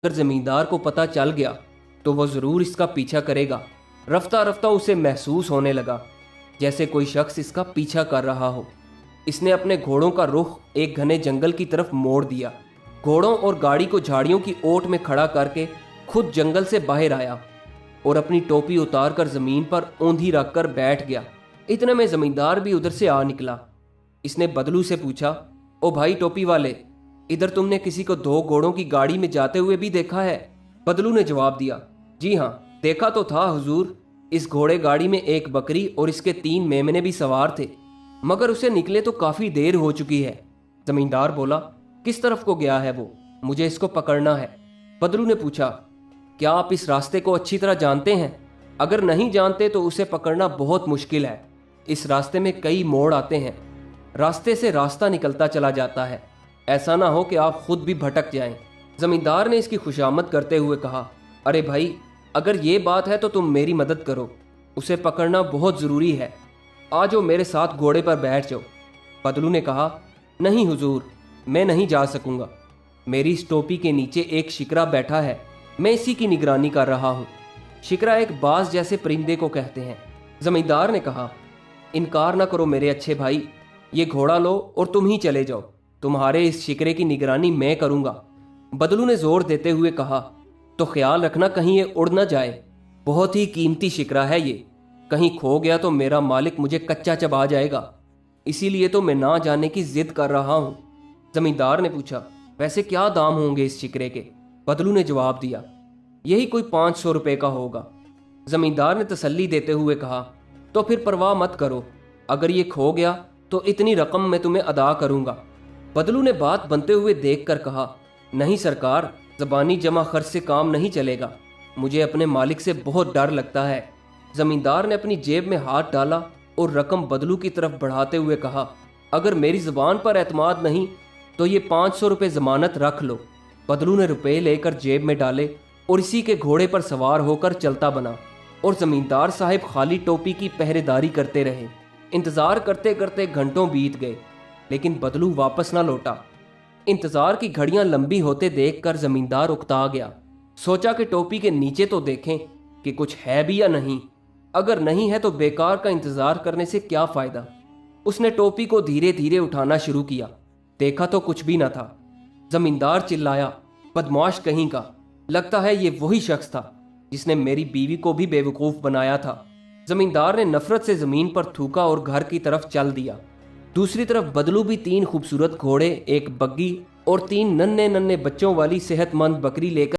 अगर जमींदार को पता चल गया तो वो ज़रूर इसका पीछा करेगा। रफ्ता रफ्ता उसे महसूस होने लगा जैसे कोई शख्स इसका पीछा कर रहा हो। इसने अपने घोड़ों का रुख एक घने जंगल की तरफ मोड़ दिया। घोड़ों और गाड़ी को झाड़ियों की ओट में खड़ा करके खुद जंगल से बाहर आया और अपनी टोपी उतार कर ज़मीन पर औंधी रख कर बैठ गया। इतने में ज़मींदार भी उधर से आ निकला। इसने बदलू से पूछा, ओ भाई टोपी वाले, इधर तुमने किसी को 2 घोड़ों की गाड़ी में जाते हुए भी देखा है? बदलू ने जवाब दिया, जी हाँ, देखा तो था हुजूर। इस घोड़े गाड़ी में एक बकरी और इसके 3 मेमने भी सवार थे, मगर उसे निकले तो काफ़ी देर हो चुकी है। जमींदार बोला, किस तरफ को गया है वो? मुझे इसको पकड़ना है। बदलू ने पूछा, क्या आप इस रास्ते को अच्छी तरह जानते हैं? अगर नहीं जानते तो उसे पकड़ना बहुत मुश्किल है। इस रास्ते में कई मोड़ आते हैं, रास्ते से रास्ता निकलता चला जाता है, ऐसा ना हो कि आप खुद भी भटक जाएं। जमींदार ने इसकी खुशामद करते हुए कहा, अरे भाई, अगर ये बात है तो तुम मेरी मदद करो, उसे पकड़ना बहुत ज़रूरी है। आ जाओ मेरे साथ घोड़े पर बैठ जाओ। बदलू ने कहा, नहीं हुजूर, मैं नहीं जा सकूंगा। मेरी इस टोपी के नीचे एक शिकरा बैठा है, मैं इसी की निगरानी कर रहा हूँ। शिकरा एक बाज जैसे परिंदे को कहते हैं। जमींदार ने कहा, इनकार ना करो मेरे अच्छे भाई, ये घोड़ा लो और तुम ही चले जाओ। तुम्हारे इस शिकरे की निगरानी मैं करूंगा। बदलू ने जोर देते हुए कहा, तो ख्याल रखना कहीं ये उड़ ना जाए। बहुत ही कीमती शिकरा है ये, कहीं खो गया तो मेरा मालिक मुझे कच्चा चबा जाएगा। इसीलिए तो मैं ना जाने की जिद कर रहा हूँ। जमींदार ने पूछा, वैसे क्या दाम होंगे इस शिकरे के? बदलू ने जवाब दिया, यही कोई 500 रुपये का होगा। जमींदार ने तसल्ली देते हुए कहा, तो फिर परवाह मत करो, अगर ये खो गया तो इतनी रकम मैं तुम्हें अदा करूंगा। बदलू ने बात बनते हुए देखकर कहा, नहीं सरकार, ज़बानी जमा खर्च से काम नहीं चलेगा, मुझे अपने मालिक से बहुत डर लगता है। जमींदार ने अपनी जेब में हाथ डाला और रकम बदलू की तरफ बढ़ाते हुए कहा, अगर मेरी ज़बान पर एतमाद नहीं तो ये 500 रुपये ज़मानत रख लो। बदलू ने रुपए लेकर जेब में डाले और इसी के घोड़े पर सवार होकर चलता बना और जमींदार साहब खाली टोपी की पहरेदारी करते रहे। इंतज़ार करते करते घंटों बीत गए, लेकिन बदलू वापस ना लौटा। इंतज़ार की घड़ियां लंबी होते देखकर जमींदार उकता गया। सोचा कि टोपी के नीचे तो देखें कि कुछ है भी या नहीं। अगर नहीं है तो बेकार का इंतज़ार करने से क्या फ़ायदा। उसने टोपी को धीरे धीरे उठाना शुरू किया। देखा तो कुछ भी न था। जमींदार चिल्लाया, बदमाश कहीं का, लगता है ये वही शख्स था जिसने मेरी बीवी को भी बेवकूफ़ बनाया था। जमींदार ने नफरत से ज़मीन पर थूका और घर की तरफ चल दिया। दूसरी तरफ बदलू भी 3 खूबसूरत घोड़े, एक बग्गी और 3 नन्हे नन्हे बच्चों वाली सेहतमंद बकरी लेकर